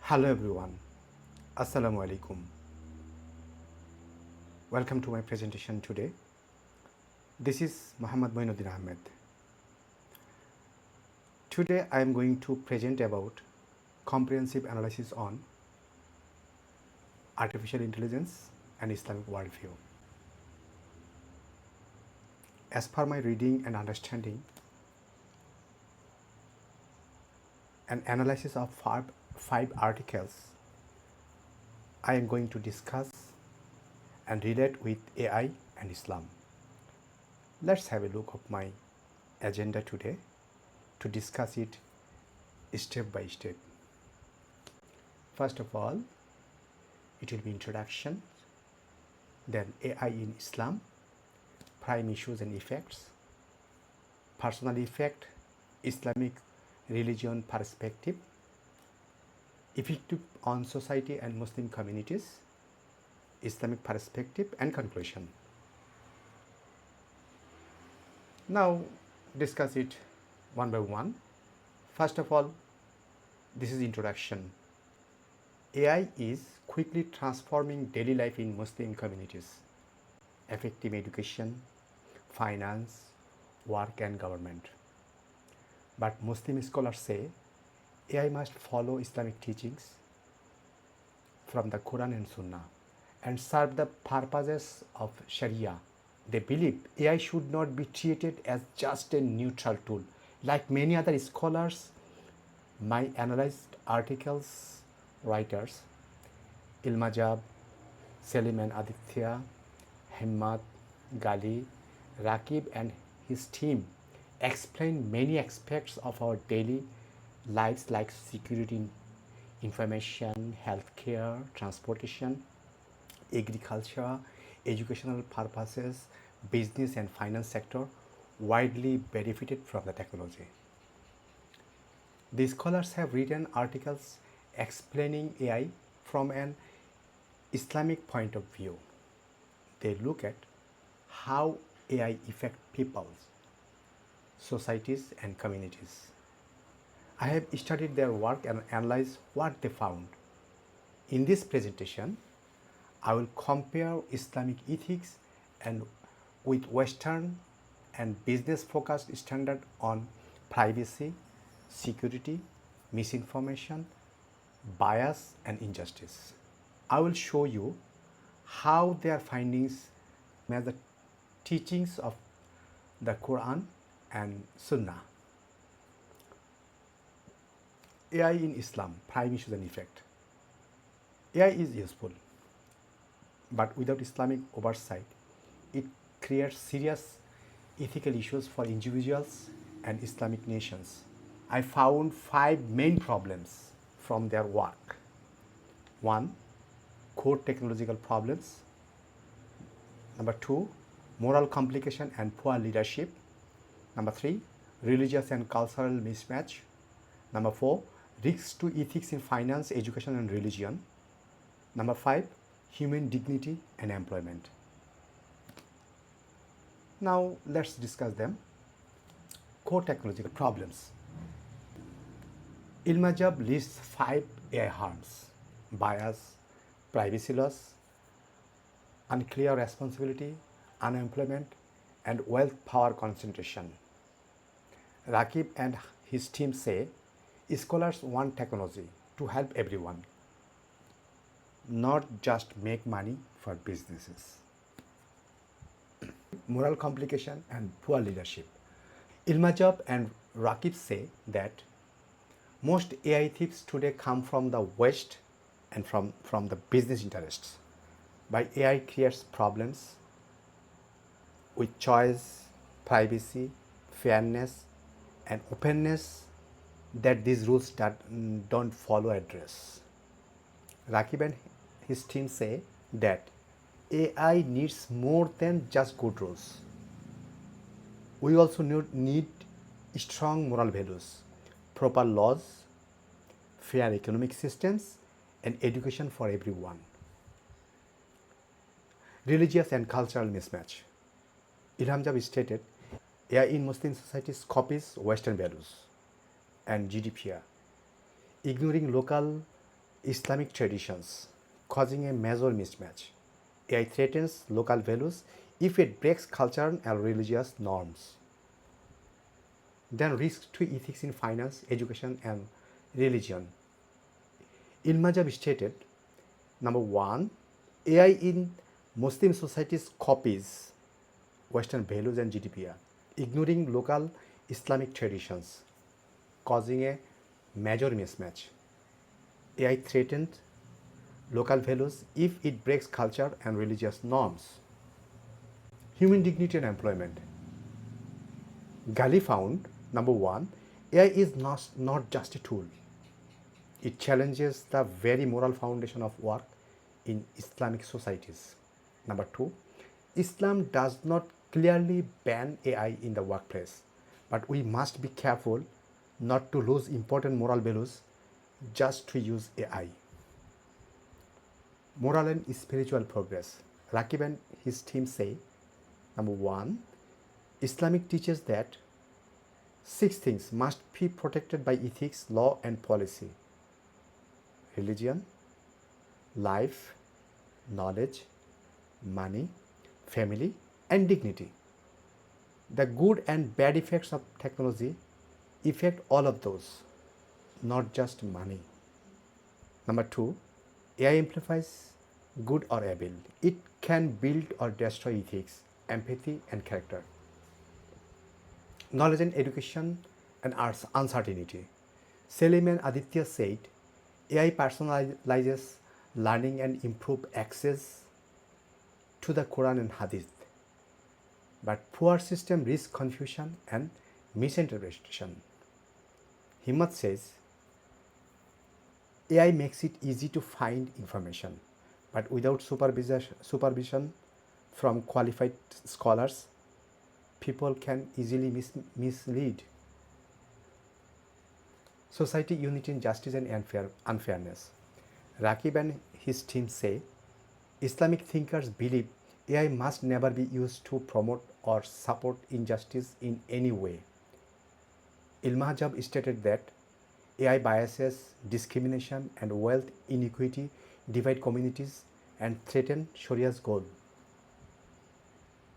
Hello everyone, Assalamu alaikum. Welcome to my presentation today. This is Moinuddin Ahamed. Today I am going to present about comprehensive analysis on artificial intelligence and Islamic worldview. As per my reading and understanding, an analysis of five articles I am going to discuss and relate with AI and Islam. Let's have a look at my agenda today to discuss it step by step. First of all, it will be introduction, then AI in Islam, prime issues and effects, personal effect, Islamic religion perspective, effect on society and Muslim communities, Islamic perspective, and conclusion. Now discuss it one by one. First of all, this is introduction. AI is quickly transforming daily life in Muslim communities, affecting education, finance, work and government. But Muslim scholars say AI must follow Islamic teachings from the Quran and Sunnah and serve the purposes of Sharia. They believe AI should not be treated as just a neutral tool. Like many other scholars, my analyzed articles writers, Ilmajab, Selim and Aditya, Himmat, Gali, Rakib and his team explain many aspects of our daily lives like security, information, healthcare, transportation, agriculture, educational purposes, business and finance sector widely benefited from the technology. The scholars have written articles explaining AI from an Islamic point of view. They look at how AI affects people, societies and communities. I have studied their work and analyzed what they found. In this presentation, I will compare Islamic ethics and with Western and business-focused standard on privacy, security, misinformation, bias and injustice. I will show you how their findings match the teachings of the Quran and Sunnah. AI in Islam, prime issues and effect. AI is useful, but without Islamic oversight, it creates serious ethical issues for individuals and Islamic nations. I found 5 main problems from their work. 1. Core technological problems. Number 2. Moral complication and poor leadership. Number 3. Religious and cultural mismatch. Number 4. Risks to ethics in finance, education and religion. Number 5. Human dignity and employment. Now let's discuss them. Core technological problems. Ilmajab lists 5 AI harms: bias, privacy loss, unclear responsibility, unemployment, and wealth power concentration. Rakib and his team say scholars want technology to help everyone, not just make money for businesses. Moral complication and poor leadership. Ilmajab and Rakib say that most AI thieves today come from the West and from the business interests. But AI creates problems with choice, privacy, fairness, and openness that these rules don't follow address. Rakib and his team say that AI needs more than just good rules. We also need strong moral values, proper laws, fair economic systems, and education for everyone. Religious and cultural mismatch. Ilhamjab stated, AI in Muslim societies copies Western values and GDPR, ignoring local Islamic traditions, causing a major mismatch. AI threatens local values if it breaks cultural and religious norms. Then risks to ethics in finance, education, and religion. Ilmajab stated, number one, AI in Muslim societies copies Western values and GDPR, ignoring local Islamic traditions, causing a major mismatch. AI threatened local values if it breaks culture and religious norms. Human dignity and employment. Gali found, number one, AI is not just a tool. It challenges the very moral foundation of work in Islamic societies. Number two, Islam does not clearly ban AI in the workplace, but we must be careful not to lose important moral values just to use AI. Moral and spiritual progress. Rakib and his team say, number one, Islamic teaches that 6 things must be protected by ethics, law, and policy: religion, life, knowledge, money, family, and dignity. The good and bad effects of technology affect all of those, not just money. Number two, AI amplifies good or evil. It can build or destroy ethics, empathy, and character. Knowledge and education and uncertainty. Selim and Aditya said, AI personalizes learning and improve access to the Quran and Hadith. But poor system risks confusion and misinterpretation. Himmat says, AI makes it easy to find information, but without supervision from qualified scholars, people can easily mislead. Society unity in justice and unfairness. Rakib and his team say, Islamic thinkers believe AI must never be used to promote or support injustice in any way. Ilmahjab stated that AI biases, discrimination, and wealth inequity divide communities and threaten Sharia's goal.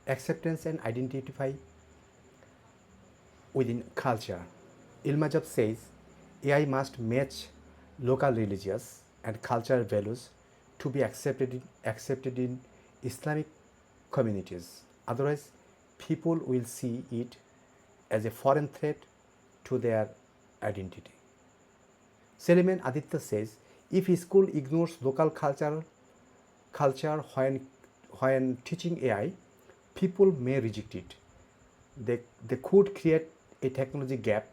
Acceptance and identify within culture. Ilmahjab says AI must match local religious and cultural values to be accepted in Islamic communities. Otherwise, people will see it as a foreign threat to their identity. Selim Aditya says, if a school ignores local culture when teaching AI, people may reject it. They could create a technology gap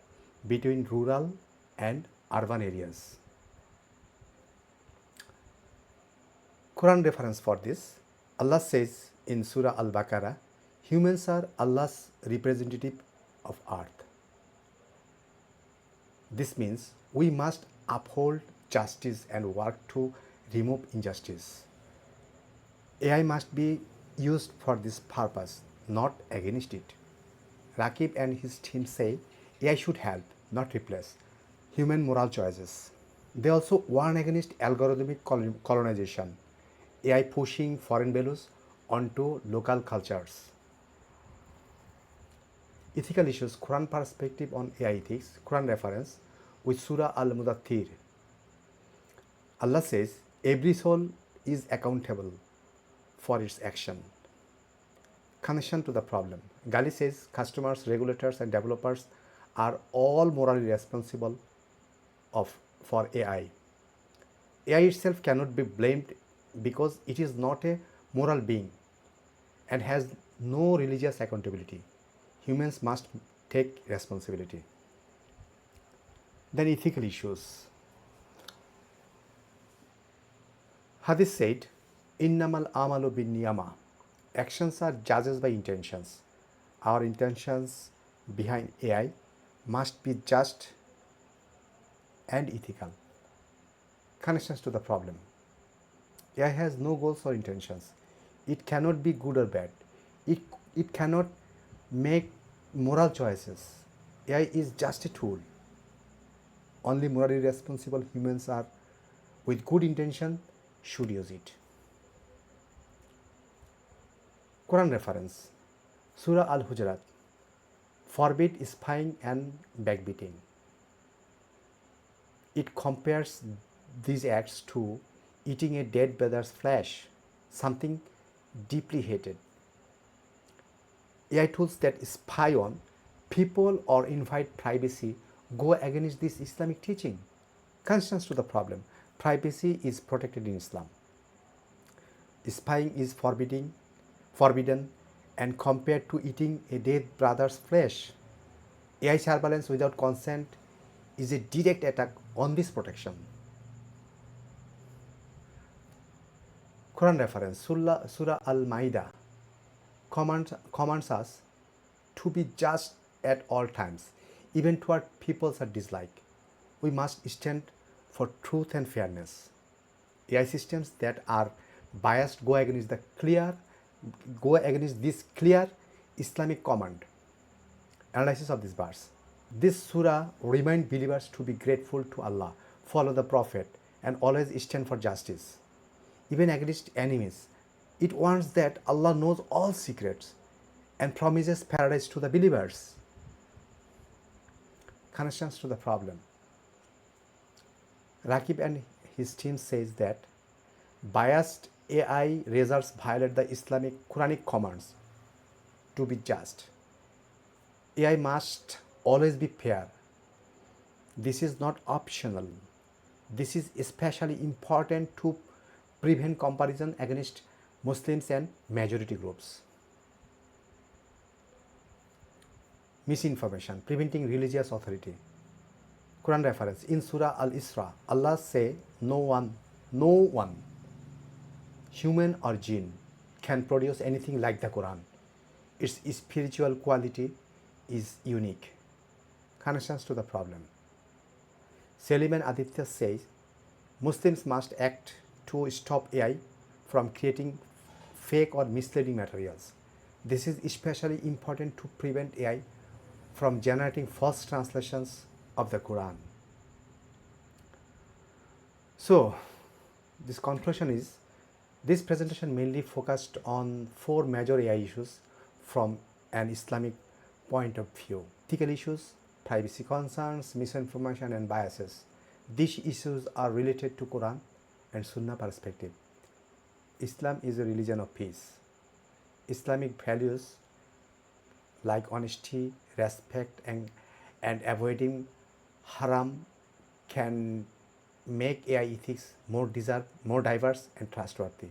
between rural and urban areas. Quran reference for this. Allah says in Surah Al-Baqarah, humans are Allah's representative of earth. This means we must uphold justice and work to remove injustice. AI must be used for this purpose, not against it. Rakib and his team say AI should help, not replace, human moral choices. They also warn against algorithmic colonization, AI pushing foreign values onto local cultures. Ethical issues, Quran perspective on AI ethics, Quran reference with Surah Al-Mudaththir. Allah says, every soul is accountable for its action. Connection to the problem. Gali says, customers, regulators, and developers are all morally responsible for AI. AI itself cannot be blamed because it is not a moral being and has no religious accountability. Humans must take responsibility. Then ethical issues. Hadith said, Innamal amalu bin niyama. Actions are judged by intentions. Our intentions behind AI must be just and ethical. Connections to the problem. AI has no goals or intentions. It cannot be good or bad. It cannot make moral choices. AI is just a tool. Only morally responsible humans are with good intention should use it. Quran reference Surah Al-Hujurat forbid spying and backbiting. It compares these acts to eating a dead brother's flesh, something deeply hated. AI tools that spy on people or invite privacy go against this Islamic teaching. Constance to the problem. Privacy is protected in Islam. Spying is forbidden and compared to eating a dead brother's flesh. AI surveillance without consent is a direct attack on this protection. Quran reference Surah Al-Ma'idah commands us to be just at all times, even toward people's dislike. We must stand for truth and fairness. AI systems that are biased go against this clear Islamic command. Analysis of this verse. This surah reminds believers to be grateful to Allah, follow the Prophet, and always stand for justice, even against enemies. It warns that Allah knows all secrets and promises paradise to the believers. Connections to the problem. Rakib and his team says that biased AI results violate the Islamic Quranic commands to be just. AI must always be fair. This is not optional. This is especially important to prevent comparison against Muslims and majority groups. Misinformation, preventing religious authority. Quran reference in Surah Al-Isra, Allah say, no one, human or jinn, can produce anything like the Quran. Its spiritual quality is unique. Connections to the problem. Selim and Aditya says, Muslims must act to stop AI from creating fake or misleading materials. This is especially important to prevent AI from generating false translations of the Quran. So, this conclusion is, this presentation mainly focused on 4 major AI issues from an Islamic point of view. Ethical issues, privacy concerns, misinformation and biases. These issues are related to Quran and Sunnah perspective. Islam is a religion of peace. Islamic values like honesty, respect and avoiding haram can make AI ethics more diverse and trustworthy.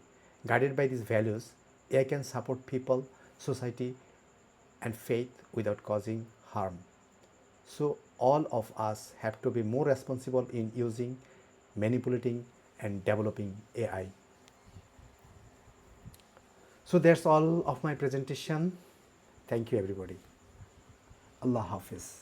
Guided by these values, AI can support people, society and faith without causing harm. So all of us have to be more responsible in using, manipulating and developing AI. So that's all of my presentation. Thank you everybody. Allah Hafiz.